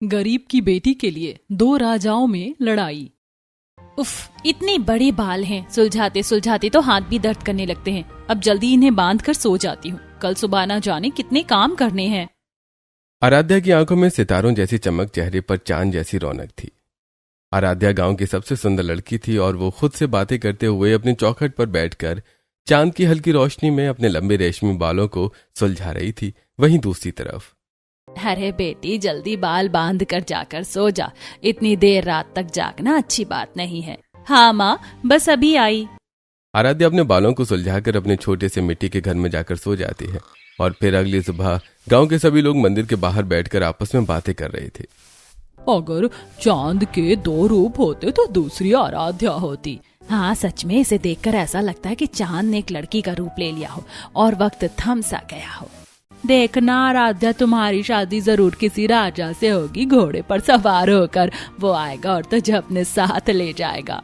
गरीब की बेटी के लिए दो राजाओं में लड़ाई। उफ, इतने बड़े बाल हैं, सुलझाते सुलझाते तो हाथ भी दर्द करने लगते हैं। अब जल्दी इन्हें बांध कर सो जाती हूँ, कल सुबह ना जाने कितने काम करने हैं। आराध्या की आंखों में सितारों जैसी चमक, चेहरे पर चांद जैसी रौनक थी। आराध्या गांव की सबसे सुंदर लड़की थी और वो खुद से बातें करते हुए अपनी चौखट पर बैठकर चांद की हल्की रोशनी में अपने लंबे रेशमी बालों को सुलझा रही थी। वहीं दूसरी तरफ, अरे बेटी, जल्दी बाल बांध कर जाकर सो जा, इतनी देर रात तक जागना अच्छी बात नहीं है। हाँ माँ, बस अभी आई। आराध्या अपने बालों को सुलझाकर अपने छोटे से मिट्टी के घर में जाकर सो जाती है और फिर अगली सुबह गांव के सभी लोग मंदिर के बाहर बैठकर आपस में बातें कर रहे थे। अगर चांद के दो रूप होते तो दूसरी आराध्या होती। हाँ, सच में इसे देखकर ऐसा लगता है कि चांद ने एक लड़की का रूप ले लिया हो और वक्त थम सा गया हो। देखना आराध्या, तुम्हारी शादी जरूर किसी राजा से होगी, घोड़े पर सवार होकर वो आएगा और तुझे अपने साथ ले जाएगा।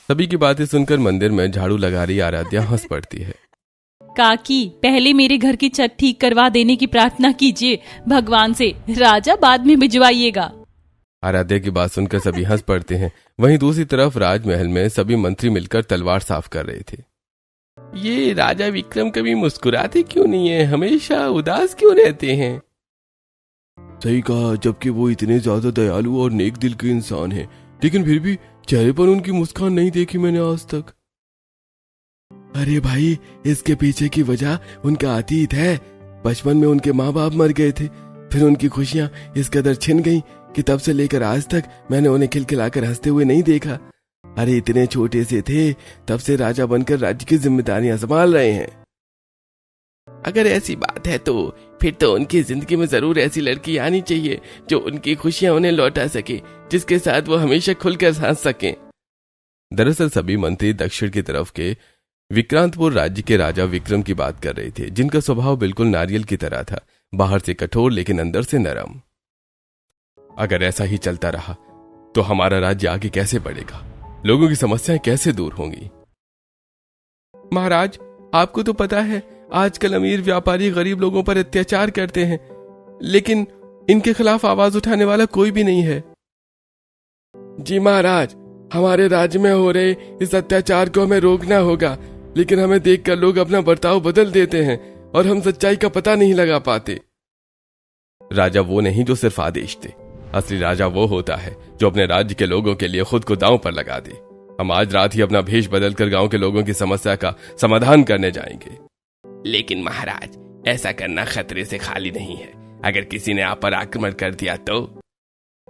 सभी की बातें सुनकर मंदिर में झाड़ू लगा रही आराध्या हंस पड़ती है। काकी, पहले मेरे घर की छत ठीक करवा देने की प्रार्थना कीजिए भगवान से, राजा बाद में भिजवाइएगा। आराध्या की बात सुनकर सभी हंस पड़ते हैं। वहीं दूसरी तरफ राजमहल में सभी मंत्री मिलकर तलवार साफ कर रहे थे। ये राजा विक्रम कभी मुस्कुराते क्यों नहीं है, हमेशा उदास क्यों रहते हैं? सही कहा, जबकि वो इतने ज्यादा दयालु और नेक दिल के इंसान हैं, लेकिन फिर भी चेहरे पर उनकी मुस्कान नहीं देखी मैंने आज तक। अरे भाई, इसके पीछे की वजह उनका अतीत है। बचपन में उनके माँ बाप मर गए थे, फिर उनकी खुशियां इस कदर छिन गईं कि तब से लेकर आज तक मैंने उन्हें खिलखिलाकर हंसते हुए नहीं देखा। अरे इतने छोटे से थे तब से राजा बनकर राज्य की जिम्मेदारियां संभाल रहे हैं। अगर ऐसी बात है तो फिर तो उनकी जिंदगी में जरूर ऐसी लड़की आनी चाहिए जो उनकी खुशियां उन्हें लौटा सके, जिसके साथ वो हमेशा खुलकर हंस सकें। दरअसल सभी मंत्री दक्षिण की तरफ के विक्रांतपुर राज्य के राजा विक्रम की बात कर रहे थे, जिनका स्वभाव बिल्कुल नारियल की तरह था, बाहर से कठोर लेकिन अंदर से नरम। अगर ऐसा ही चलता रहा तो हमारा राज्य आगे कैसे बढ़ेगा, लोगों की समस्याएं कैसे दूर होंगी? महाराज, आपको तो पता है आजकल अमीर व्यापारी गरीब लोगों पर अत्याचार करते हैं, लेकिन इनके खिलाफ आवाज उठाने वाला कोई भी नहीं है। जी महाराज, हमारे राज्य में हो रहे इस अत्याचार को हमें रोकना होगा, लेकिन हमें देखकर लोग अपना बर्ताव बदल देते हैं और हम सच्चाई का पता नहीं लगा पाते। राजा वो नहीं जो सिर्फ आदेश दे, असली राजा वो होता है जो अपने राज्य के लोगों के लिए खुद को दांव पर लगा दे। हम आज रात ही अपना भेष बदलकर गांव के लोगों की समस्या का समाधान करने जाएंगे। लेकिन महाराज, ऐसा करना खतरे से खाली नहीं है। अगर किसी ने आप पर आक्रमण कर दिया तो?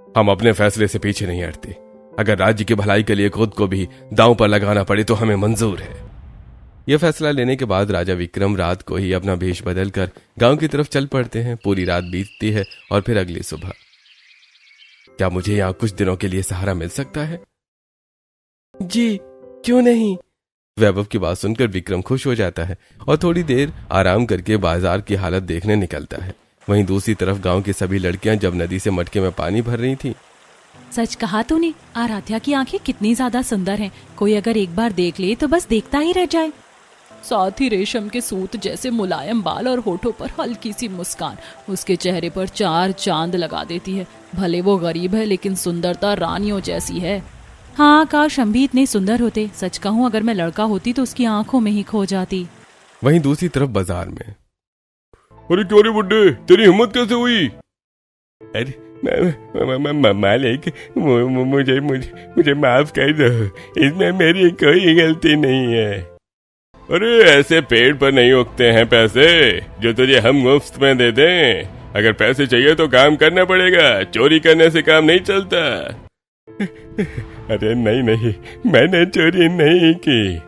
हम अपने फैसले से पीछे नहीं हटते। अगर राज्य की भलाई के लिए खुद को भी दांव पर लगाना पड़े तो हमें मंजूर है। यह फैसला लेने के बाद राजा विक्रम रात को ही अपना भेष बदलकर गांव की तरफ चल पड़ते हैं। पूरी रात बीतती है और फिर अगली सुबह। क्या मुझे यहाँ कुछ दिनों के लिए सहारा मिल सकता है? जी, क्यों नहीं? वैभव की बात सुनकर विक्रम खुश हो जाता है और थोड़ी देर आराम करके बाजार की हालत देखने निकलता है। वहीं दूसरी तरफ गांव की सभी लड़कियां जब नदी से मटके में पानी भर रही थीं। सच कहा तूने, आराध्या की आंखें कितनी ज्यादा सुंदर हैं। कोई अगर एक बार देख ले तो बस देखता ही रह जाए। साथ ही रेशम के सूत जैसे मुलायम बाल और होठों पर हल्की सी मुस्कान उसके चेहरे पर चार चांद लगा देती है। भले वो गरीब है लेकिन सुंदरता रानियों जैसी है। हाँ, काश हम भी इतने सुंदर होते। सच कहूँ, अगर मैं लड़का होती तो उसकी आंखों में ही खो जाती। वहीं दूसरी तरफ बाजार में, अरे क्यों रे बुड्ढे, तेरी हिम्मत कैसे हुई? अरे मालिक, मुझे माफ कर दो, इसमें मेरी कोई गलती नहीं है। अरे ऐसे पेड़ पर नहीं उगते हैं पैसे जो तुझे हम मुफ्त में दे दें। अगर पैसे चाहिए तो काम करना पड़ेगा, चोरी करने से काम नहीं चलता। अरे नहीं, मैंने चोरी नहीं की।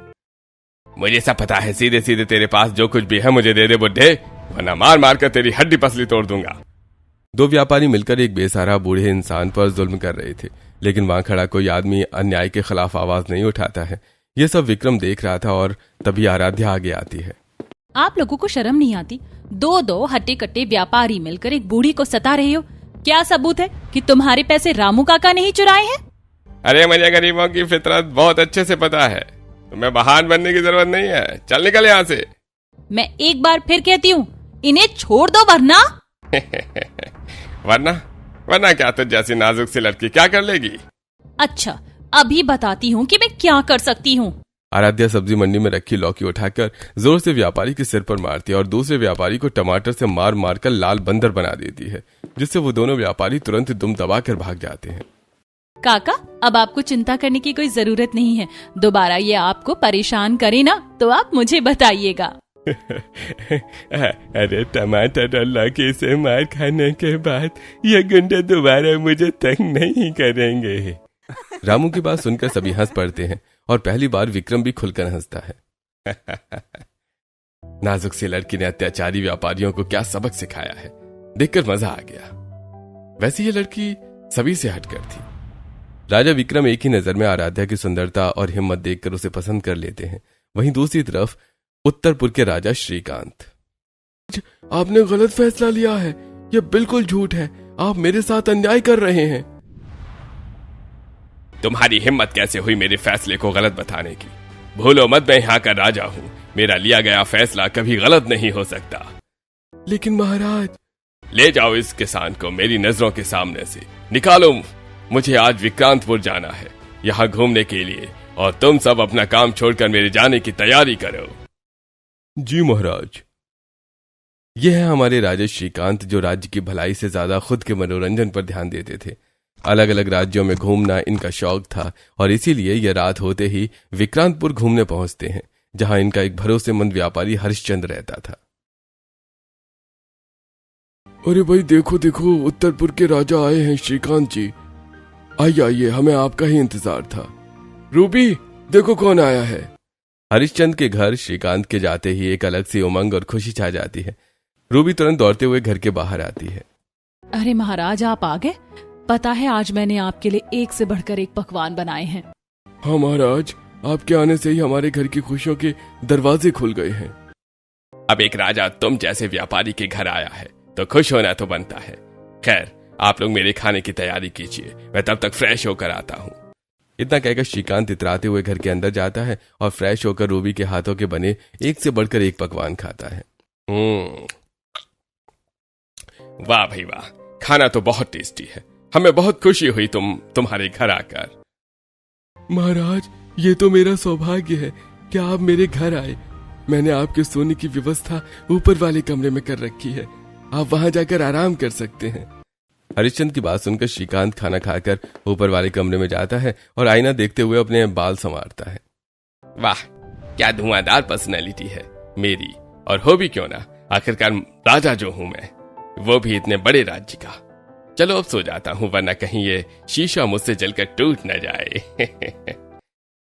मुझे सब पता है, सीधे सीधे तेरे पास जो कुछ भी है मुझे दे दे बुड्ढे, वरना मार मार कर तेरी हड्डी पसली तोड़ दूंगा। दो व्यापारी मिलकर एक बेसहारा बूढ़े इंसान पर जुल्म कर रहे थे, लेकिन वहां खड़ा कोई आदमी अन्याय के खिलाफ आवाज नहीं उठाता है। ये सब विक्रम देख रहा था और तभी आराध्या आगे आती है। आप लोगों को शर्म नहीं आती? दो हट्टे कट्टे व्यापारी मिलकर एक बूढ़ी को सता रहे हो। क्या सबूत है कि तुम्हारे पैसे रामू काका नहीं चुराए हैं? अरे मुझे गरीबों की फितरत बहुत अच्छे से पता है, तुम्हें बहान बनने की जरूरत नहीं है। चल निकल यहाँ से। मैं एक बार फिर कहती हूँ, इन्हें छोड़ दो वरना। वरना वरना क्या तो जैसी नाजुक सी लड़की क्या कर लेगी। अच्छा, अभी बताती हूँ कि मैं क्या कर सकती हूँ। आराध्या सब्जी मंडी में रखी लौकी उठाकर जोर से व्यापारी के सिर पर मारती है और दूसरे व्यापारी को टमाटर से मार मार कर लाल बंदर बना देती है, जिससे वो दोनों व्यापारी तुरंत दुम दबाकर भाग जाते हैं। काका, अब आपको चिंता करने की कोई जरूरत नहीं है। दोबारा ये आपको परेशान करे ना तो आप मुझे बताइएगा। अरे टमाटर और लौकी से मार खाने के बाद ये गुंडे दोबारा मुझे तंग नहीं करेंगे। रामू की बात सुनकर सभी हंस पड़ते हैं और पहली बार विक्रम भी खुलकर हंसता है। नाजुक सी लड़की ने अत्याचारी व्यापारियों को क्या सबक सिखाया है, देखकर मजा आ गया। वैसे ये लड़की सभी से हटकर थी। राजा विक्रम एक ही नजर में आराध्या की सुंदरता और हिम्मत देखकर उसे पसंद कर लेते हैं। वहीं दूसरी तरफ उत्तरपुर के राजा श्रीकांत। आपने गलत फैसला लिया है, यह बिल्कुल झूठ है, आप मेरे साथ अन्याय कर रहे हैं। तुम्हारी हिम्मत कैसे हुई मेरे फैसले को गलत बताने की? भूलो मत, मैं यहाँ का राजा हूँ, मेरा लिया गया फैसला कभी गलत नहीं हो सकता। लेकिन महाराज। ले जाओ इस किसान को मेरी नजरों के सामने से, निकालो। मुझे आज विक्रांतपुर जाना है, यहाँ घूमने के लिए, और तुम सब अपना काम छोड़कर मेरे जाने की तैयारी करो। जी महाराज। यह है हमारे राजा श्रीकांत, जो राज्य की भलाई से ज्यादा खुद के मनोरंजन पर ध्यान देते थे। अलग अलग राज्यों में घूमना इनका शौक था और इसीलिए यह रात होते ही विक्रांतपुर घूमने पहुंचते हैं, जहां इनका एक भरोसेमंद व्यापारी हरिश्चंद्र रहता था। अरे भाई देखो देखो, उत्तरपुर के राजा आए हैं, श्रीकांत जी। आइए आइए, हमें आपका ही इंतजार था। रूबी देखो कौन आया है। हरिश्चंद्र के घर श्रीकांत के जाते ही एक अलग सी उमंग और खुशी छा जाती है। रूबी तुरंत दौड़ते हुए घर के बाहर आती है। अरे महाराज, आप आ गए। पता है आज मैंने आपके लिए एक से बढ़कर एक पकवान बनाए हैं। हाँ महाराज, आपके आने से ही हमारे घर की खुशियों के दरवाजे खुल गए हैं। अब एक राजा तुम जैसे व्यापारी के घर आया है तो खुश होना तो बनता है। खैर, आप लोग मेरे खाने की तैयारी कीजिए, मैं तब तक फ्रेश होकर आता हूँ। इतना कहकर श्रीकांत इतराते हुए घर के अंदर जाता है और फ्रेश होकर रूबी के हाथों के बने एक से बढ़कर एक पकवान खाता है। वाह भाई वाह, खाना तो बहुत टेस्टी है। हमें बहुत खुशी हुई तुम्हारे घर आकर। महाराज, ये तो मेरा सौभाग्य है कि आप मेरे घर आए। मैंने आपके सोने की व्यवस्था ऊपर वाले कमरे में कर रखी है, आप वहां जाकर आराम कर सकते हैं। हरिश्चंद्र की बात सुनकर श्रीकांत खाना खाकर ऊपर वाले कमरे में जाता है और आईना देखते हुए अपने बाल संवारता है। वाह, क्या धुआंधार पर्सनैलिटी है मेरी, और हो भी क्यों ना, आखिरकार राजा जो हूं मैं, वो भी इतने बड़े राज्य का। चलो अब सो जाता हूं, वरना कहीं ये शीशा मुझसे जलकर टूट न जाए।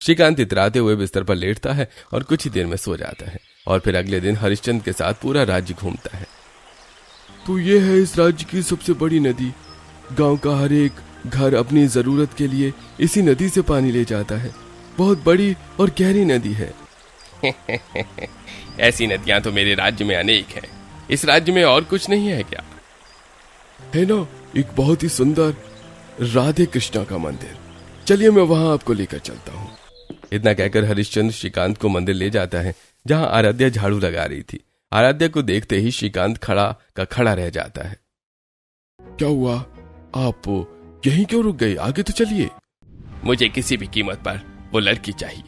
श्रीकांत इतराते हुए बिस्तर पर लेटता है और कुछ ही देर में सो जाता है और फिर अगले दिन हरिश्चंद्र के साथ पूरा राज्य घूमता है। तो ये है इस राज्य की सबसे बड़ी नदी। गांव का हर एक घर अपनी जरूरत के लिए इसी नदी से पानी ले जाता है। बहुत बड़ी और गहरी नदी है। ऐसी नदियां तो मेरे राज्य में अनेक हैं। इस राज्य में और कुछ नहीं है क्या? है ना, एक बहुत ही सुंदर राधे कृष्णा का मंदिर। चलिए मैं वहां आपको लेकर चलता हूँ। इतना कहकर हरिश्चंद्र श्रीकांत को मंदिर ले जाता है, जहां आराध्या झाड़ू लगा रही थी। आराध्या को देखते ही श्रीकांत खड़ा रह जाता है। क्या हुआ, आप यहीं क्यों रुक गए? आगे तो चलिए। मुझे किसी भी कीमत पर वो लड़की चाहिए,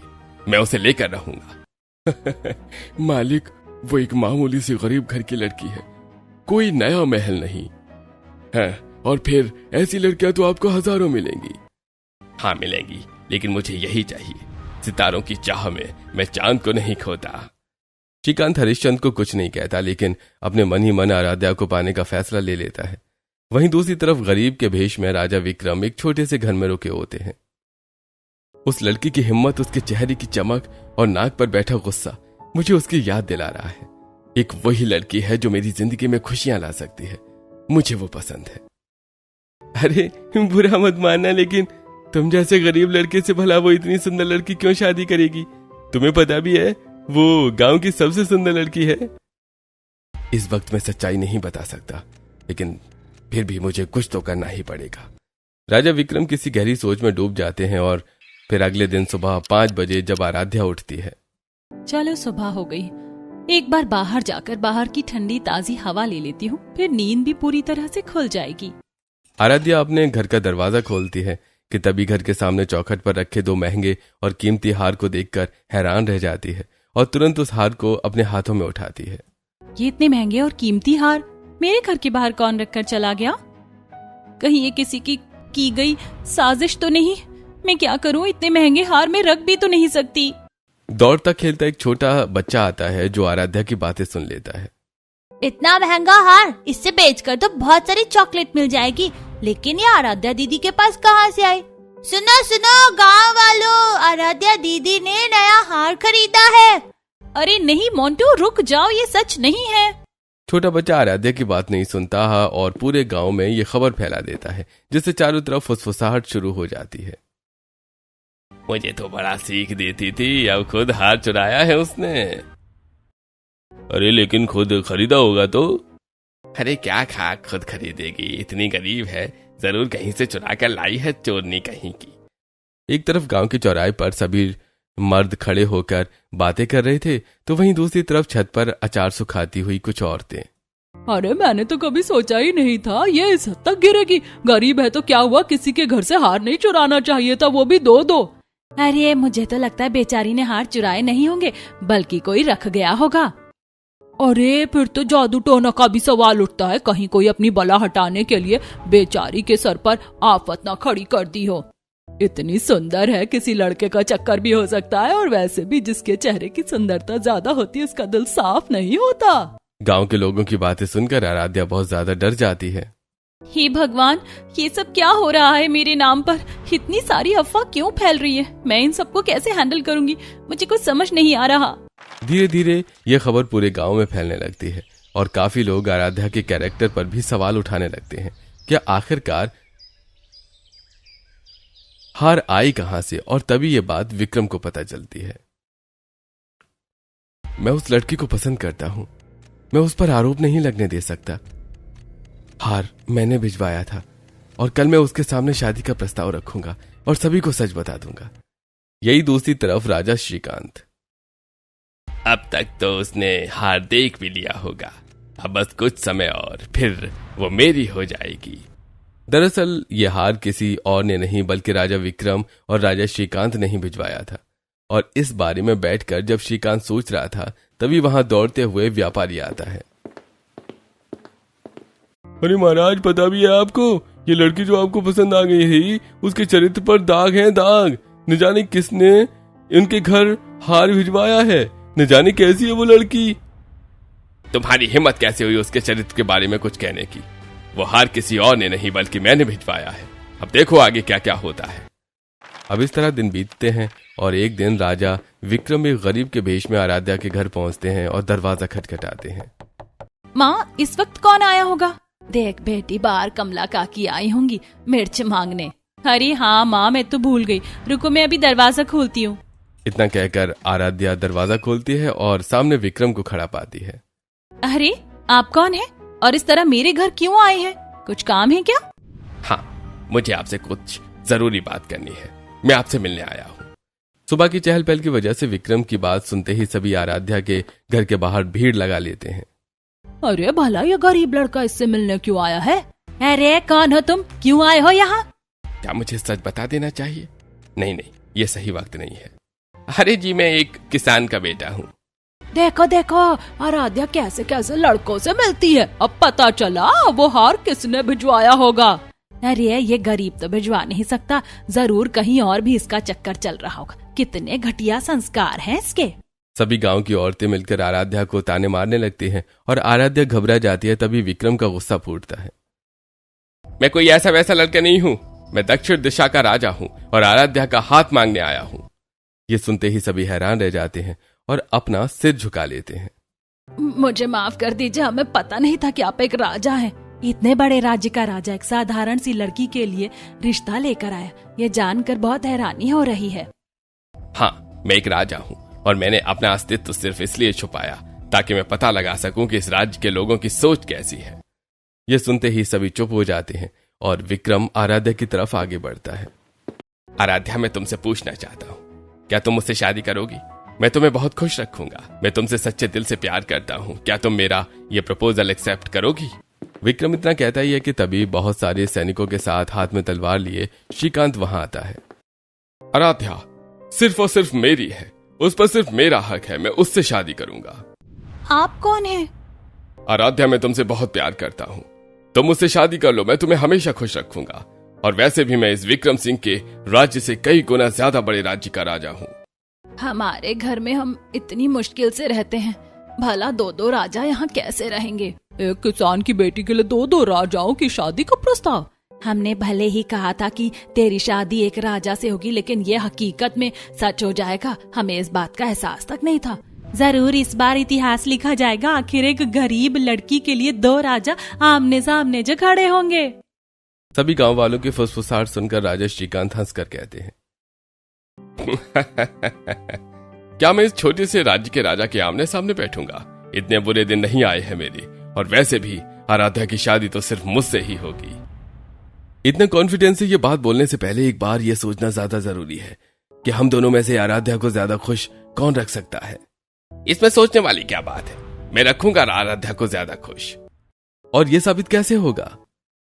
मैं उसे लेकर रहूंगा। मालिक, वो एक मामूली सी गरीब घर की लड़की है, कोई नया महल नहीं है, और फिर ऐसी लड़कियां तो आपको हजारों मिलेंगी। हाँ मिलेंगी, लेकिन मुझे यही चाहिए। सितारों की चाह में मैं चांद को नहीं खोता। श्रीकांत हरिश्चंद्र को कुछ नहीं कहता, लेकिन अपने मन ही मन आराध्या को पाने का फैसला ले लेता है। वहीं दूसरी तरफ गरीब के भेष में राजा विक्रम एक छोटे से घर में रुके होते हैं। उस लड़की की हिम्मत, उसके चेहरे की चमक और नाक पर बैठा गुस्सा मुझे उसकी याद दिला रहा है। एक वही लड़की है जो मेरी जिंदगी में खुशियां ला सकती है। मुझे वो पसंद है। अरे बुरा मत मानना, लेकिन तुम जैसे गरीब लड़के से भला वो इतनी सुंदर लड़की क्यों शादी करेगी? तुम्हें पता भी है वो गांव की सबसे सुंदर लड़की है। इस वक्त मैं सच्चाई नहीं बता सकता, लेकिन फिर भी मुझे कुछ तो करना ही पड़ेगा। राजा विक्रम किसी गहरी सोच में डूब जाते हैं और फिर अगले दिन सुबह 5 बजे जब आराध्या उठती है। चलो सुबह हो गई, एक बार बाहर जाकर बाहर की ठंडी ताजी हवा ले लेती हूँ, फिर नींद भी पूरी तरह से खुल जाएगी। आराध्या अपने घर का दरवाजा खोलती है कि तभी घर के सामने चौखट पर रखे 2 महंगे और कीमती हार को देखकर हैरान रह जाती है और तुरंत उस हार को अपने हाथों में उठाती है। ये इतने महंगे और कीमती हार मेरे घर के बाहर कौन रखकर चला गया? कहीं ये किसी की गई साजिश तो नहीं? मैं क्या करूं, इतने महंगे हार में रख भी तो नहीं सकती। दौड़ता खेलता एक छोटा बच्चा आता है जो आराध्या की बातें सुन लेता है। इतना महंगा हार, इससे बेचकर तो बहुत सारी चॉकलेट मिल जाएगी, लेकिन ये आराध्या दीदी के पास कहाँ से आई? सुनो सुनो गांव वालों, आराध्या दीदी ने नया हार खरीदा है। अरे नहीं मोंटू, रुक जाओ, ये सच नहीं है। छोटा बच्चा आराध्या की बात नहीं सुनता है और पूरे गांव में ये खबर फैला देता है, जिससे चारों तरफ फुसफुसाहट शुरू हो जाती है। मुझे तो बड़ा सीख देती थी, अब खुद हार चुराया है उसने। अरे लेकिन खुद खरीदा होगा तो? अरे क्या खाक खुद खरीदेगी, इतनी गरीब है, जरूर कहीं से चुरा कर लाई है, चोरनी कहीं की। एक तरफ गांव के चौराहे पर सभी मर्द खड़े होकर बातें कर रहे थे, तो वहीं दूसरी तरफ छत पर अचार सुखाती हुई कुछ औरतें। अरे मैंने तो कभी सोचा ही नहीं था ये इस हद तक गिरेगी। गरीब है तो क्या हुआ, किसी के घर से हार नहीं चुराना चाहिए था, वो भी 2-2। अरे मुझे तो लगता है बेचारी ने हार चुराए नहीं होंगे, बल्कि कोई रख गया होगा। अरे फिर तो जादू टोना का भी सवाल उठता है, कहीं कोई अपनी बला हटाने के लिए बेचारी के सर पर आफत न खड़ी कर दी हो। इतनी सुंदर है, किसी लड़के का चक्कर भी हो सकता है, और वैसे भी जिसके चेहरे की सुंदरता ज्यादा होती है उसका दिल साफ नहीं होता। गांव के लोगों की बातें सुनकर आराध्या बहुत ज्यादा डर जाती है। हे भगवान, ये सब क्या हो रहा है मेरे नाम पर? इतनी सारी अफवाह क्यों फैल रही है? मैं इन सबको कैसे हैंडल करूंगी? मुझे कुछ समझ नहीं आ रहा। धीरे धीरे यह खबर पूरे गांव में फैलने लगती है और काफी लोग आराध्या के कैरेक्टर पर भी सवाल उठाने लगते हैं। क्या आखिरकार हार आई कहां से? और तभी यह बात विक्रम को पता चलती है। मैं उस लड़की को पसंद करता हूं, मैं उस पर आरोप नहीं लगने दे सकता। हार मैंने भिजवाया था और कल मैं उसके सामने शादी का प्रस्ताव रखूंगा और सभी को सच बता दूंगा। यही दूसरी तरफ राजा श्रीकांत। अब तक तो उसने हार देख भी लिया होगा, अब बस कुछ समय और फिर वो मेरी हो जाएगी। दरअसल यह हार किसी और ने नहीं बल्कि राजा विक्रम और राजा श्रीकांत ने ही भिजवाया था। और इस बारे में बैठकर जब श्रीकांत सोच रहा था तभी वहां दौड़ते हुए व्यापारी आता है। अरे महाराज, पता भी है आपको, ये लड़की जो आपको पसंद आ गई है उसके चरित्र पर दाग है, दाग। न जाने किसने उनके घर हार भिजवाया है, न जाने कैसी है वो लड़की। तुम्हारी हिम्मत कैसे हुई उसके चरित्र के बारे में कुछ कहने की? वो हार किसी और ने नहीं बल्कि मैंने भिजवाया है। अब देखो आगे क्या क्या होता है। अब इस तरह दिन बीतते हैं और एक दिन राजा विक्रम एक गरीब के भेष में आराध्या के घर पहुंचते हैं और दरवाजा खटखटाते हैं। माँ, इस वक्त कौन आया होगा? देख बेटी, बाहर कमला काकी आई होंगी मिर्च मांगने। अरे हाँ माँ, मैं तो भूल गई, रुको मैं अभी दरवाजा खोलती हूँ। इतना कहकर आराध्या दरवाजा खोलती है और सामने विक्रम को खड़ा पाती है। अरे आप कौन है और इस तरह मेरे घर क्यों आए हैं? कुछ काम है क्या? हाँ, मुझे आपसे कुछ जरूरी बात करनी है, मैं आपसे मिलने आया हूँ। सुबह की चहल पहल की वजह से विक्रम की बात सुनते ही सभी आराध्या के घर के बाहर भीड़ लगा लेते हैं। अरे भला ये गरीब लड़का इससे मिलने क्यों आया है? अरे कौन हो तुम, क्यों आए हो यहाँ? क्या मुझे सच बता देना चाहिए? नहीं नहीं, ये सही वक्त नहीं है। अरे जी, मैं एक किसान का बेटा हूँ। देखो देखो, आराध्या कैसे कैसे लड़कों से मिलती है। अब पता चला वो हार किसने भिजवाया होगा। अरे ये गरीब तो भिजवा नहीं सकता, जरूर कहीं और भी इसका चक्कर चल रहा होगा। कितने घटिया संस्कार हैं इसके। सभी गांव की औरतें मिलकर आराध्या को ताने मारने लगती हैं और आराध्या घबरा जाती है। तभी विक्रम का गुस्सा फूटता है। मैं कोई ऐसा वैसा लड़का नहीं हूँ, मैं दक्षिण दिशा का राजा हूँ और आराध्या का हाथ मांगने आया हूँ। ये सुनते ही सभी हैरान रह जाते हैं और अपना सिर झुका लेते हैं। मुझे माफ कर दीजिए, हमें पता नहीं था कि आप एक राजा हैं। इतने बड़े राज्य का राजा एक साधारण सी लड़की के लिए रिश्ता लेकर आया, ये जानकर बहुत हैरानी हो रही है। हाँ, मैं एक राजा हूँ और मैंने अपना अस्तित्व सिर्फ इसलिए छुपाया ताकि मैं पता लगा सकूं कि इस राज्य के लोगों की सोच कैसी है। यह सुनते ही सभी चुप हो जाते हैं और विक्रम आराध्या की तरफ आगे बढ़ता है। आराध्या, मैं तुमसे पूछना चाहता हूँ, क्या तुम मुझसे शादी करोगी? मैं तुम्हें बहुत खुश रखूंगा, मैं तुमसे सच्चे दिल से प्यार करता हूँ। क्या तुम मेरा ये प्रपोजल एक्सेप्ट करोगी? विक्रम इतना कहता ही है कि तभी बहुत सारे सैनिकों के साथ हाथ में तलवार लिए श्रीकांत वहां आता है। आराध्या सिर्फ और सिर्फ मेरी है, उस पर सिर्फ मेरा हक है, मैं उससे शादी करूंगा। आप कौन हैं? आराध्या मैं तुमसे बहुत प्यार करता हूँ, तुम मुझसे शादी कर लो, मैं तुम्हें हमेशा खुश रखूंगा। और वैसे भी मैं इस विक्रम सिंह के राज्य से कई गुना ज्यादा बड़े राज्य का राजा हूँ। हमारे घर में हम इतनी मुश्किल से रहते हैं, भला 2-2 राजा यहाँ कैसे रहेंगे? एक किसान की बेटी के लिए 2-2 राजाओं की शादी का प्रस्ताव? हमने भले ही कहा था कि तेरी शादी एक राजा से होगी, लेकिन ये हकीकत में सच हो जाएगा, हमें इस बात का एहसास तक नहीं था। जरूर इस बार इतिहास लिखा जाएगा, आखिर एक गरीब लड़की के लिए 2 राजा आमने सामने जो खड़े होंगे। सभी गांव वालों की फुसफुसाहट सुनकर राजा श्रीकांत हंसकर कहते हैं क्या मैं इस छोटे से राज्य के राजा के आमने सामने बैठूंगा? इतने बुरे दिन नहीं आए हैं मेरे, और वैसे भी आराध्या की शादी तो सिर्फ मुझसे ही होगी। इतने कॉन्फिडेंस से ये बात बोलने से पहले एक बार ये सोचना ज्यादा जरूरी है कि हम दोनों में से आराध्या को ज्यादा खुश कौन रख सकता है। इसमें सोचने वाली क्या बात है, मैं रखूंगा आराध्या को ज्यादा खुश। और ये साबित कैसे होगा?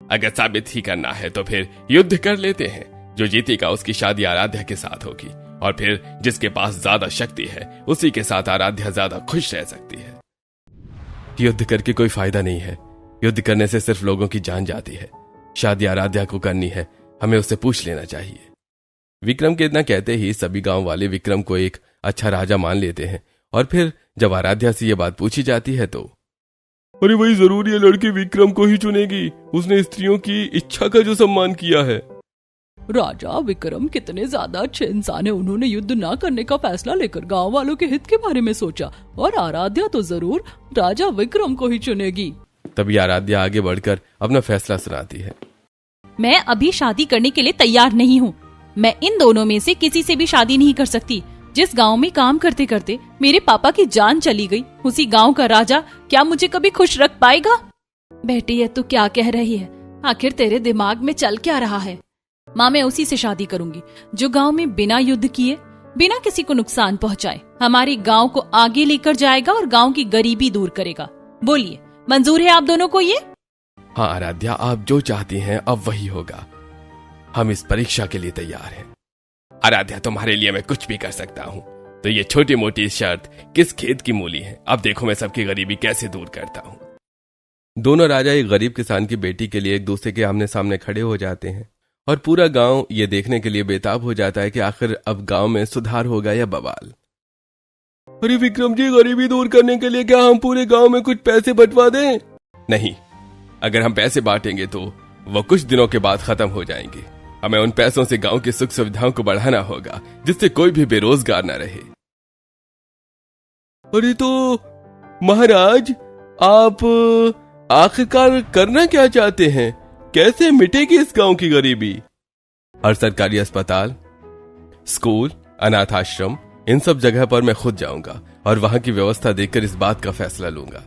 अगर साबित ही करना है तो फिर युद्ध कर लेते हैं, जो जीतेगा उसकी शादी आराध्या के साथ होगी, और फिर जिसके पास ज्यादा शक्ति है उसी के साथ आराध्या ज्यादा खुश रह सकती है। युद्ध करके कोई फायदा नहीं है, युद्ध करने से सिर्फ लोगों की जान जाती है। शादी आराध्या को करनी है, हमें उससे पूछ लेना चाहिए। विक्रम के इतना कहते ही सभी गांव वाले विक्रम को एक अच्छा राजा मान लेते हैं, और फिर जब आराध्या से ये बात पूछी जाती है तो अरे वही जरूर ये लड़की विक्रम को ही चुनेगी, उसने स्त्रियों की इच्छा का जो सम्मान किया है। राजा विक्रम कितने ज्यादा अच्छे इंसान है, उन्होंने युद्ध ना करने का फैसला लेकर गांव वालों के हित के बारे में सोचा, और आराध्या तो जरूर राजा विक्रम को ही चुनेगी। तभी आराध्या आगे बढ़कर अपना फैसला सुनाती है। मैं अभी शादी करने के लिए तैयार नहीं हूँ। मैं इन दोनों में से किसी से भी शादी नहीं कर सकती। जिस गांव में काम करते करते मेरे पापा की जान चली गई, उसी गांव का राजा क्या मुझे कभी खुश रख पाएगा? बेटी ये तू क्या कह रही है? आखिर तेरे दिमाग में चल क्या रहा है? माँ मैं उसी से शादी करूंगी जो गांव में बिना युद्ध किए, बिना किसी को नुकसान पहुंचाए हमारे गांव को आगे लेकर जाएगा और गांव की गरीबी दूर करेगा। बोलिए, मंजूर है आप दोनों को ये? हाँ आराध्या, आप जो चाहती हैं अब वही होगा। हम इस परीक्षा के लिए तैयार हैं। आराध्या तुम्हारे लिए मैं कुछ भी कर सकता हूँ, तो ये छोटी मोटी शर्त किस खेत की मूली है। अब देखो मैं सबकी गरीबी कैसे दूर करता हूँ। दोनों राजा एक गरीब किसान की बेटी के लिए एक दूसरे के आमने सामने खड़े हो जाते हैं, और पूरा गांव ये देखने के लिए बेताब हो जाता है कि आखिर अब गांव में सुधार होगा या बवाल। अरे विक्रम जी, गरीबी दूर करने के लिए क्या हम पूरे गांव में कुछ पैसे बंटवा दें? नहीं, अगर हम पैसे बांटेंगे तो वो कुछ दिनों के बाद खत्म हो जाएंगे। हमें उन पैसों से गांव की सुख सुविधाओं को बढ़ाना होगा, जिससे कोई भी बेरोजगार न रहे। अरे तो महाराज, आप आखिरकार करना क्या चाहते हैं? कैसे मिटेगी इस गांव की गरीबी? हर सरकारी अस्पताल, स्कूल, अनाथ आश्रम, इन सब जगह पर मैं खुद जाऊंगा और वहां की व्यवस्था देखकर इस बात का फैसला लूंगा।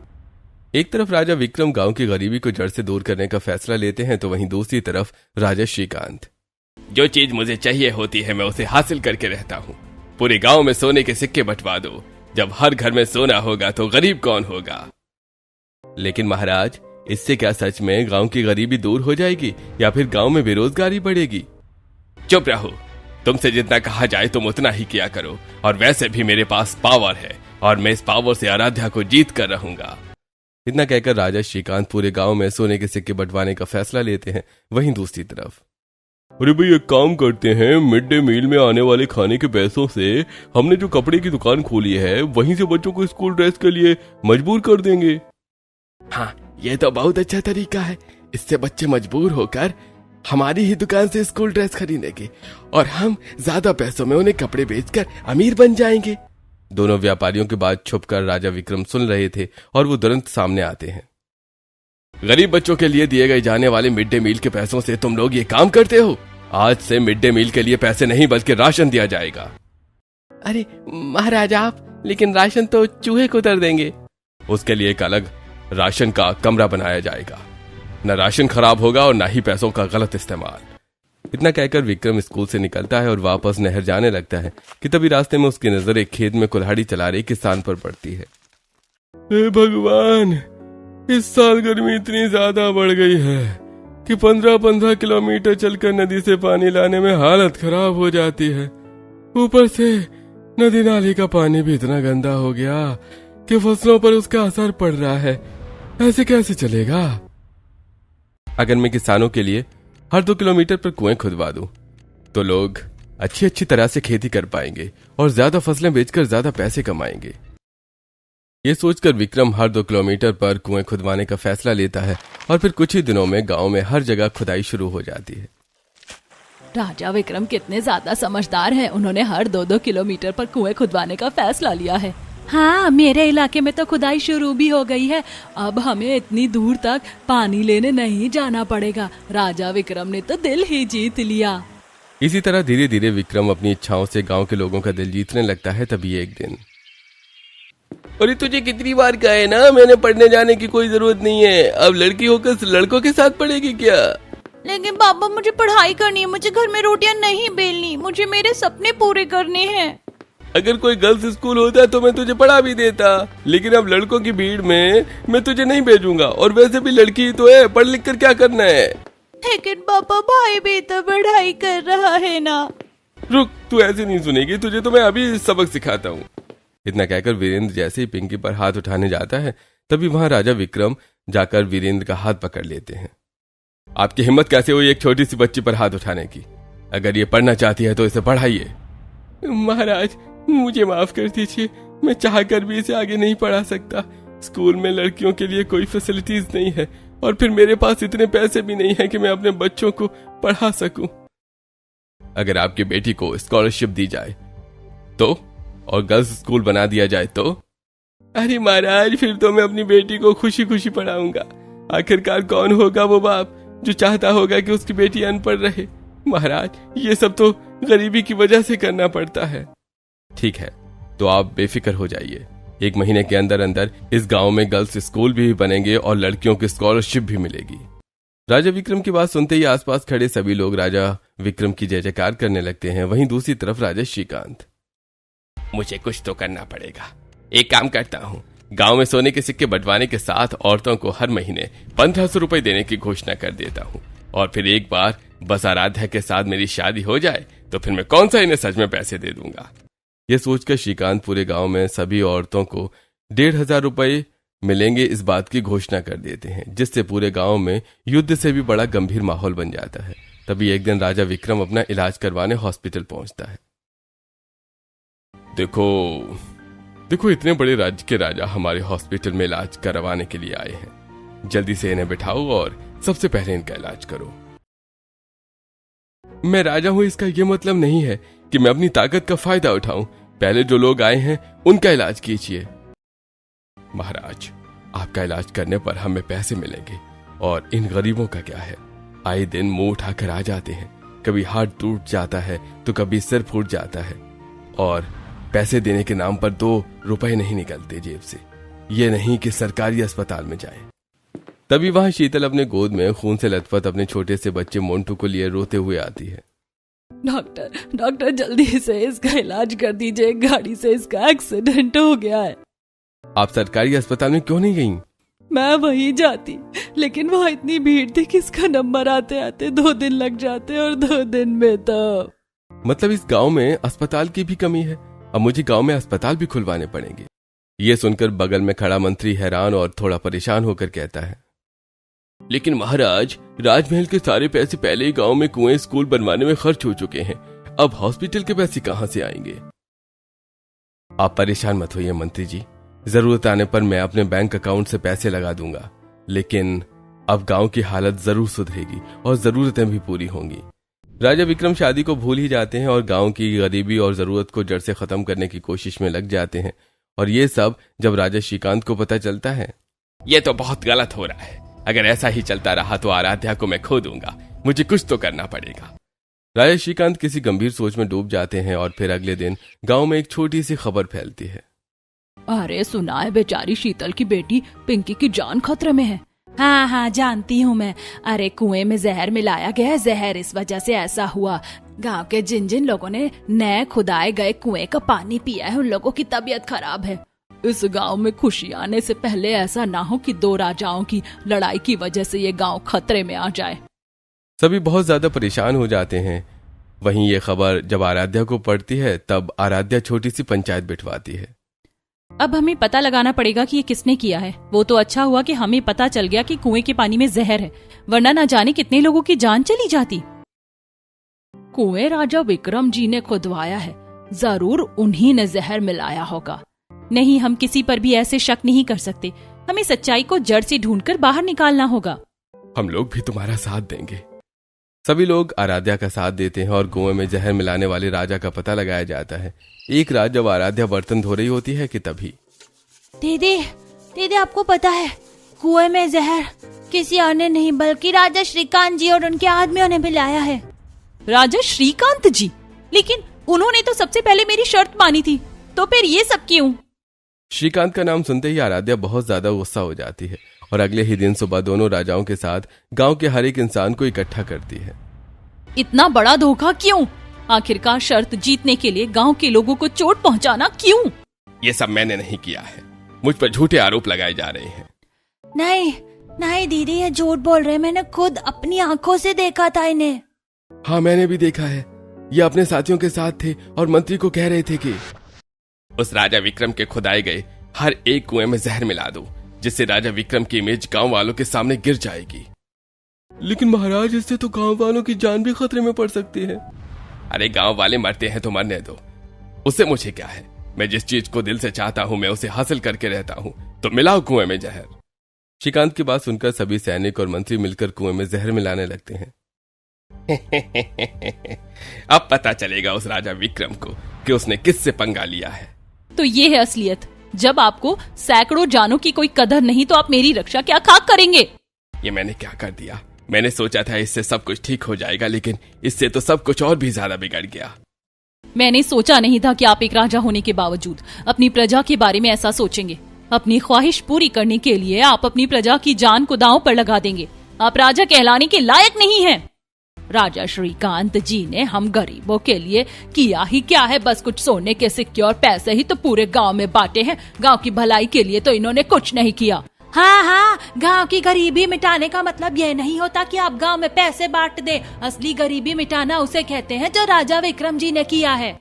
एक तरफ राजा विक्रम गांव की गरीबी को जड़ से दूर करने का फैसला लेते हैं, तो वहीं दूसरी तरफ राजा श्रीकांत, जो चीज मुझे चाहिए होती है मैं उसे हासिल करके रहता हूँ। पूरे गांव में सोने के सिक्के बंटवा दो। जब हर घर में सोना होगा तो गरीब कौन होगा? लेकिन महाराज, इससे क्या सच में गांव की गरीबी दूर हो जाएगी या फिर गांव में बेरोजगारी बढ़ेगी? चुप रहो, तुमसे जितना कहा जाए तुम उतना ही किया करो। और वैसे भी मेरे पास पावर है और मैं इस पावर से आराध्या को जीत कर रहूंगा। इतना कहकर राजा श्रीकांत पूरे गांव में सोने के सिक्के बंटवाने का फैसला लेते हैं। वहीं दूसरी तरफ, अरे भाई एक काम करते हैं, मिड डे मील में आने वाले खाने के पैसों से हमने जो कपड़े की दुकान खोली है वहीं से बच्चों को स्कूल ड्रेस के लिए मजबूर कर देंगे। हाँ, ये तो बहुत अच्छा तरीका है। इससे बच्चे मजबूर होकर हमारी ही दुकान से स्कूल ड्रेस खरीदेंगे और हम ज्यादा पैसों में उन्हें कपड़े बेचकर अमीर बन जाएंगे। दोनों व्यापारियों की बात छुपकर राजा विक्रम सुन रहे थे और वो तुरंत सामने आते हैं। गरीब बच्चों के लिए दिए गए जाने वाले मिड डे मील के पैसों से तुम लोग ये काम करते हो? आज से मिड डे मील के लिए पैसे नहीं बल्कि राशन दिया जाएगा। अरे महाराज आप, लेकिन राशन तो चूहे को उतर देंगे। उसके लिए एक अलग राशन का कमरा बनाया जाएगा। न राशन खराब होगा और न ही पैसों का गलत इस्तेमाल। इतना कहकर विक्रम स्कूल से निकलता है और वापस नहर जाने लगता है कि तभी रास्ते में उसकी नजर एक खेत में कुल्हाड़ी चला रहे किसान पर पड़ती है। हे भगवान, इस साल गर्मी इतनी ज्यादा बढ़ गई है कि 15-15 किलोमीटर चलकर नदी से पानी लाने में हालत खराब हो जाती है। ऊपर से नदी नाली का पानी भी इतना गंदा हो गया कि फसलों पर उसका असर पड़ रहा है। ऐसे कैसे चलेगा? अगर मैं किसानों के लिए हर 2 किलोमीटर पर कुएं खुदवा दूं, तो लोग अच्छी तरह से खेती कर पाएंगे और ज्यादा फसलें बेचकर ज्यादा पैसे कमाएंगे। ये सोचकर विक्रम हर 2 किलोमीटर पर कुएं खुदवाने का फैसला लेता है और फिर कुछ ही दिनों में गांव में हर जगह खुदाई शुरू हो जाती है। राजा विक्रम कितने ज्यादा समझदार हैं, उन्होंने हर 2-2 किलोमीटर पर कुएं खुदवाने का फैसला लिया है। हाँ, मेरे इलाके में तो खुदाई शुरू भी हो गई है। अब हमें इतनी दूर तक पानी लेने नहीं जाना पड़ेगा। राजा विक्रम ने तो दिल ही जीत लिया। इसी तरह धीरे धीरे विक्रम अपनी इच्छाओं से गांव के लोगों का दिल जीतने लगता है। तभी एक दिन, अरे तुझे कितनी बार कहा है ना, मैंने पढ़ने जाने की कोई जरूरत नहीं है। अब लड़की होकर लड़कों के साथ पढ़ेगी क्या? लेकिन पापा मुझे पढ़ाई करनी है, मुझे घर में रोटियां नहीं बेलनी, मुझे मेरे सपने पूरे करने हैं। अगर कोई गर्ल्स स्कूल होता तो मैं तुझे पढ़ा भी देता, लेकिन अब लड़कों की भीड़ में मैं तुझे नहीं भेजूंगा। और वैसे भी लड़की ही तो है, पढ़ लिख कर क्या करना है? लेकिन पापा भाई भी तो पढ़ाई कर रहा है ना। रुक, तू ऐसे नहीं सुनेगी, तुझे तो मैं अभी सबक सिखाता हूँ। इतना कहकर वीरेंद्र जैसे ही पिंकी पर हाथ उठाने जाता है, तभी वहां राजा विक्रम जाकर वीरेंद्र का हाथ पकड़ लेते हैं। आपकी हिम्मत कैसे हुई एक छोटी सी बच्ची पर हाथ उठाने की? अगर ये पढ़ना चाहती है तो इसे पढ़ाइए। महाराज, मुझे माफ कर दीजिए, मैं चाहकर भी इसे आगे नहीं पढ़ा सकता। स्कूल में लड़कियों के लिए कोई फैसिलिटीज नहीं है और फिर मेरे पास इतने पैसे भी नहीं है कि मैं अपने बच्चों को पढ़ा सकूं। अगर आपकी बेटी को स्कॉलरशिप दी जाए तो, और गर्ल्स स्कूल बना दिया जाए तो? अरे महाराज, फिर तो मैं अपनी बेटी को खुशी खुशी पढ़ाऊंगा। आखिरकार कौन होगा वो बाप जो चाहता होगा कि उसकी बेटी अनपढ़ रहे? महाराज, ये सब तो गरीबी की वजह से करना पड़ता है। ठीक है, तो आप बेफिक्र हो जाइए। 1 महीने के अंदर अंदर इस गांव में गर्ल्स स्कूल भी बनेंगे और लड़कियों की स्कॉलरशिप भी मिलेगी। राजा विक्रम की बात सुनते ही आसपास खड़े सभी लोग राजा विक्रम की जय जयकार करने लगते हैं। वहीं दूसरी तरफ राजा श्रीकांत, मुझे कुछ तो करना पड़ेगा। एक काम करता हूँ, गांव में सोने के सिक्के बंटवाने के साथ औरतों को हर महीने 1500 रुपए देने की घोषणा कर देता हूँ। और फिर एक बार बस आराध्या के साथ मेरी शादी हो जाए तो फिर मैं कौन सा इन्हें सच में पैसे दे दूंगा। ये सोचकर श्रीकांत पूरे गांव में सभी औरतों को 1500 रुपए मिलेंगे इस बात की घोषणा कर देते हैं, जिससे पूरे गांव में युद्ध से भी बड़ा गंभीर माहौल बन जाता है। तभी एक दिन राजा विक्रम अपना इलाज करवाने हॉस्पिटल पहुंचता है। देखो इतने बड़े राज्य के राजा हमारे हॉस्पिटल में इलाज करवाने के लिए आए हैं। जल्दी से इन्हें बिठाओ और सबसे पहले इनका इलाज करो। मैं राजा हूं, इसका यह मतलब नहीं है कि मैं अपनी ताकत का फायदा उठाऊं। पहले जो लोग आए हैं उनका इलाज कीजिए। महाराज, आपका इलाज करने पर हमें पैसे मिलेंगे और इन गरीबों का क्या है? आए दिन मुंह उठाकर आ जाते हैं, कभी हाथ टूट जाता है तो कभी सिर फूट जाता है और पैसे देने के नाम पर 2 रुपए नहीं निकलते जेब से। ये नहीं कि सरकारी अस्पताल में जाएं। तभी वहां शीतल अपने गोद में खून से लथपथ अपने छोटे से बच्चे मोंटू को लिए रोते हुए आती है। डॉक्टर जल्दी से इसका इलाज कर दीजिए, गाड़ी से इसका एक्सीडेंट हो गया है। आप सरकारी अस्पताल में क्यों नहीं गईं? मैं वहीं जाती, लेकिन वहाँ इतनी भीड़ थी कि इसका नंबर आते आते 2 दिन लग जाते और 2 दिन में तो। मतलब इस गांव में अस्पताल की भी कमी है? अब मुझे गांव में अस्पताल भी खुलवाने पड़ेंगे। ये सुनकर बगल में खड़ा मंत्री हैरान और थोड़ा परेशान होकर कहता है, लेकिन महाराज, राजमहल के सारे पैसे पहले ही गांव में कुएं स्कूल बनवाने में खर्च हो चुके हैं। अब हॉस्पिटल के पैसे कहां से आएंगे? आप परेशान मत होइए मंत्री जी, जरूरत आने पर मैं अपने बैंक अकाउंट से पैसे लगा दूंगा। लेकिन अब गांव की हालत जरूर सुधरेगी और जरूरतें भी पूरी होंगी। राजा विक्रम शादी को भूल ही जाते हैं और गांव की गरीबी और जरूरत को जड़ से खत्म करने की कोशिश में लग जाते हैं। और ये सब जब राजा श्रीकांत को पता चलता है, ये तो बहुत गलत हो रहा है। अगर ऐसा ही चलता रहा तो आराध्या को मैं खो दूंगा। मुझे कुछ तो करना पड़ेगा। राजा श्रीकांत किसी गंभीर सोच में डूब जाते हैं और फिर अगले दिन गांव में एक छोटी सी खबर फैलती है। अरे सुना है, बेचारी शीतल की बेटी पिंकी की जान खतरे में है। हाँ, जानती हूँ मैं। अरे कुएं में जहर मिलाया गया है, जहर इस वजह से ऐसा हुआ। गांव के जिन जिन लोगों ने नए खुदाए गए कुएं का पानी पिया है उन लोगों की तबीयत खराब है। इस गांव में खुशी आने से पहले ऐसा ना हो कि दो राजाओं की लड़ाई की वजह से ये गांव खतरे में आ जाए। सभी बहुत ज्यादा परेशान हो जाते हैं। वहीं ये खबर जब आराध्या को पड़ती है तब आराध्या छोटी सी पंचायत बिठवाती है। अब हमें पता लगाना पड़ेगा कि ये किसने किया है। वो तो अच्छा हुआ कि हमें पता चल गया कि कुएं के पानी में जहर है, वरना न जाने कितने लोगों की जान चली जाती। कुएं राजा विक्रम जी ने खुदवाया है, जरूर उन्हीं ने जहर मिलाया होगा। नहीं, हम किसी पर भी ऐसे शक नहीं कर सकते। हमें सच्चाई को जड़ से ढूंढकर बाहर निकालना होगा। हम लोग भी तुम्हारा साथ देंगे। सभी लोग आराध्या का साथ देते हैं और कुएं में जहर मिलाने वाले राजा का पता लगाया जाता है। एक रात जब आराध्या बर्तन धो रही होती है कि तभी दीदी आपको पता है, कुएं में जहर किसी अन्य नहीं बल्कि राजा श्रीकांत जी और उनके आदमियों ने मिलाया है। राजा श्रीकांत जी? लेकिन उन्होंने तो सबसे पहले मेरी शर्त मानी थी, तो फिर ये सब क्यों? श्रीकांत का नाम सुनते ही आराध्या बहुत ज्यादा गुस्सा हो जाती है और अगले ही दिन सुबह दोनों राजाओं के साथ गांव के हर एक इंसान को इकट्ठा करती है। इतना बड़ा धोखा क्यों? आखिरकार शर्त जीतने के लिए गांव के लोगों को चोट पहुंचाना क्यों? ये सब मैंने नहीं किया है, मुझ पर झूठे आरोप लगाए जा रहे हैं। नहीं दीदी, ये झूठ बोल रहे हैं। मैंने खुद अपनी आंखों से देखा था इन्हें। हाँ, मैंने भी देखा है। ये अपने साथियों के साथ थे और मंत्री को कह रहे थे कि उस राजा विक्रम के खुदाए गए हर एक कुएं में जहर मिला दो, जिससे राजा विक्रम की इमेज गांव वालों के सामने गिर जाएगी। लेकिन महाराज, इससे तो गांव वालों की जान भी खतरे में पड़ सकती है। अरे गांव वाले मरते हैं तो मरने दो, उससे मुझे क्या है। मैं जिस चीज को दिल से चाहता हूं मैं उसे हासिल करके रहता हूं, तो मिलाओ कुएं में जहर। श्रीकांत की बात सुनकर सभी सैनिक और मंत्री मिलकर कुएं में जहर मिलाने लगते हैं। अब पता चलेगा उस राजा विक्रम को कि उसने किससे पंगा लिया है। तो ये है असलियत। जब आपको सैकड़ों जानों की कोई कदर नहीं तो आप मेरी रक्षा क्या खाक करेंगे? ये मैंने क्या कर दिया? मैंने सोचा था इससे सब कुछ ठीक हो जाएगा, लेकिन इससे तो सब कुछ और भी ज्यादा बिगड़ गया। मैंने सोचा नहीं था कि आप एक राजा होने के बावजूद अपनी प्रजा के बारे में ऐसा सोचेंगे। अपनी ख्वाहिश पूरी करने के लिए आप अपनी प्रजा की जान को दांव पर लगा देंगे। आप राजा कहलाने के लायक नहीं हैं। राजा श्रीकांत जी ने हम गरीबों के लिए किया ही क्या है? बस कुछ सोने के सिक्के और पैसे ही तो पूरे गांव में बांटे हैं। गांव की भलाई के लिए तो इन्होंने कुछ नहीं किया। हाँ, गांव की गरीबी मिटाने का मतलब ये नहीं होता कि आप गांव में पैसे बांट दे। असली गरीबी मिटाना उसे कहते हैं जो राजा विक्रम जी ने किया है।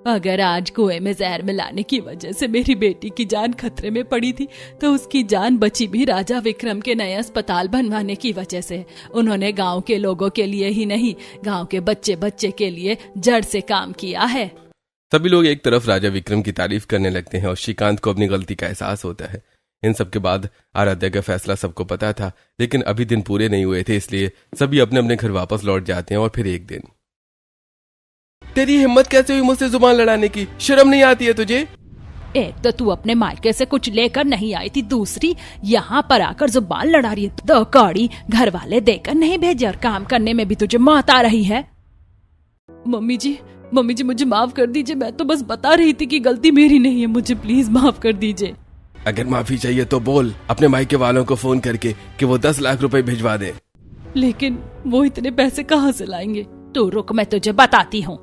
अगर आज कुएं में जहर मिलाने की वजह से मेरी बेटी की जान खतरे में पड़ी थी, तो उसकी जान बची भी राजा विक्रम के नए अस्पताल बनवाने की वजह से। उन्होंने गांव के लोगों के लिए ही नहीं, गांव के बच्चे बच्चे के लिए जड़ से काम किया है। सभी लोग एक तरफ राजा विक्रम की तारीफ करने लगते हैं और श्रीकांत को अपनी गलती का एहसास होता है। इन सब के बाद आराध्या का फैसला सबको पता था, लेकिन अभी दिन पूरे नहीं हुए थे, इसलिए सभी अपने अपने घर वापस लौट जाते हैं। और फिर एक दिन, तेरी हिम्मत कैसे हुई मुझसे जुबान लड़ाने की? शर्म नहीं आती है तुझे? एक तो तू अपने मायके से कुछ लेकर नहीं आई थी, दूसरी यहाँ पर आकर जुबान लड़ा रही है। दो कौड़ी घर वाले देकर नहीं भेजे और काम करने में भी तुझे मौत आ रही है। मम्मी जी मुझे माफ कर दीजिए। मैं तो बस बता रही थी कि गलती मेरी नहीं है। मुझे प्लीज माफ कर दीजिए। अगर माफी चाहिए तो बोल अपने मायके वालों को फोन करके कि वो 10 लाख रुपए भिजवा दे। लेकिन वो इतने पैसे कहाँ से लाएंगे? तो रुक, मैं तुझे बताती हूँ।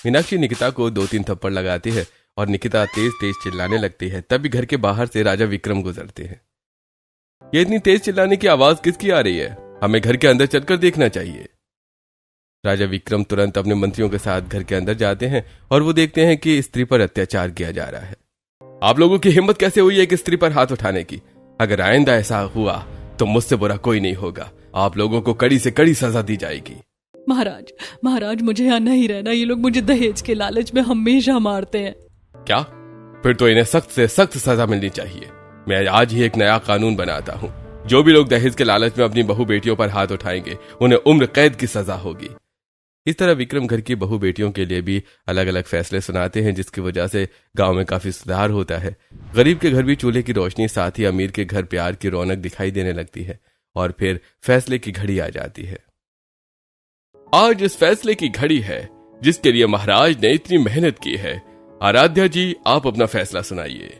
मीनाक्षी निकिता को 2-3 थप्पड़ लगाती है और निकिता तेज तेज चिल्लाने लगती है। तभी घर के बाहर से राजा विक्रम गुजरते हैं। ये इतनी तेज चिल्लाने की आवाज किसकी आ रही है? हमें घर के अंदर चलकर देखना चाहिए। राजा विक्रम तुरंत अपने मंत्रियों के साथ घर के अंदर जाते हैं और वो देखते हैं कि स्त्री पर अत्याचार किया जा रहा है। आप लोगों की हिम्मत कैसे हुई है कि स्त्री पर हाथ उठाने की? अगर आइंदा ऐसा हुआ तो मुझसे बुरा कोई नहीं होगा। आप लोगों को कड़ी से कड़ी सजा दी जाएगी। महाराज मुझे यहाँ नहीं रहना। ये लोग मुझे दहेज के लालच में हमेशा मारते हैं। क्या? फिर तो इन्हें सख्त से सख्त सजा मिलनी चाहिए। मैं आज ही एक नया कानून बनाता हूँ। जो भी लोग दहेज के लालच में अपनी बहू बेटियों पर हाथ उठाएंगे उन्हें उम्र कैद की सजा होगी। इस तरह विक्रम घर की बहू बेटियों के लिए भी अलग अलग फैसले सुनाते हैं, जिसकी वजह से गांव में काफी सुधार होता है। गरीब के घर भी चूल्हे की रोशनी, साथ ही अमीर के घर प्यार की रौनक दिखाई देने लगती है। और फिर फैसले की घड़ी आ जाती है। आज इस फैसले की घड़ी है जिसके लिए महाराज ने इतनी मेहनत की है। आराध्या जी, आप अपना फैसला सुनाइए।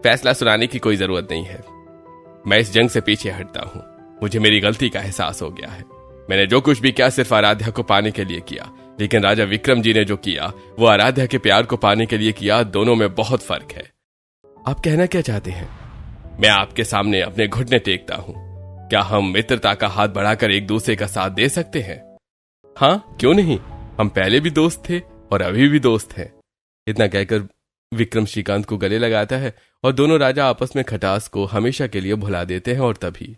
फैसला सुनाने की कोई जरूरत नहीं है। मैं इस जंग से पीछे हटता हूं। मुझे मेरी गलती का एहसास हो गया है। मैंने जो कुछ भी किया सिर्फ आराध्या को पाने के लिए किया। लेकिन राजा विक्रम जी ने जो किया वो आराध्या के प्यार को पाने के लिए किया। दोनों में बहुत फर्क है। आप कहना क्या चाहते हैं? मैं आपके सामने अपने घुटने टेकता हूं। क्या हम मित्रता का हाथ बढ़ाकर एक दूसरे का साथ दे सकते हैं? हाँ, क्यों नहीं। हम पहले भी दोस्त थे और अभी भी दोस्त हैं। इतना कहकर विक्रम श्रीकांत को गले लगाता है और दोनों राजा आपस में खटास को हमेशा के लिए भुला देते हैं। और तभी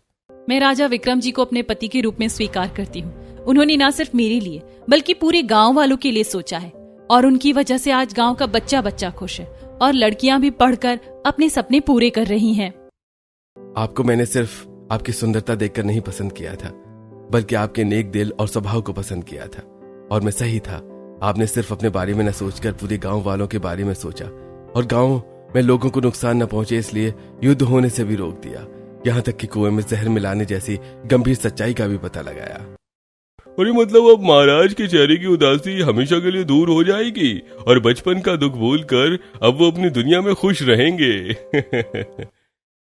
मैं राजा विक्रम जी को अपने पति के रूप में स्वीकार करती हूँ। उन्होंने न सिर्फ मेरे लिए बल्कि पूरे गांव वालों के लिए सोचा है और उनकी वजह से आज गांव का बच्चा बच्चा खुश है और लड़कियां भी पढ़कर अपने सपने पूरे कर रही हैं। आपको मैंने सिर्फ आपकी सुंदरता देखकर नहीं पसंद किया था, बल्कि आपके नेक दिल और स्वभाव को पसंद किया था। और मैं सही था। आपने सिर्फ अपने बारे में न सोचकर पूरे गांव वालों के बारे में सोचा और गांव में लोगों को नुकसान न पहुंचे इसलिए युद्ध होने से भी रोक दिया। यहाँ तक कि कुएं में जहर मिलाने जैसी गंभीर सच्चाई का भी पता लगाया। अरे मतलब अब महाराज के चेहरे की उदासी हमेशा के लिए दूर हो जाएगी और बचपन का दुख भूलकर अब वो अपनी दुनिया में खुश रहेंगे।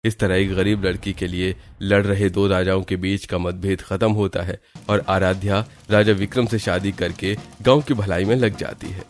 इस तरह एक गरीब लड़की के लिए लड़ रहे दो राजाओं के बीच का मतभेद खत्म होता है और आराध्या राजा विक्रम से शादी करके गांव की भलाई में लग जाती है।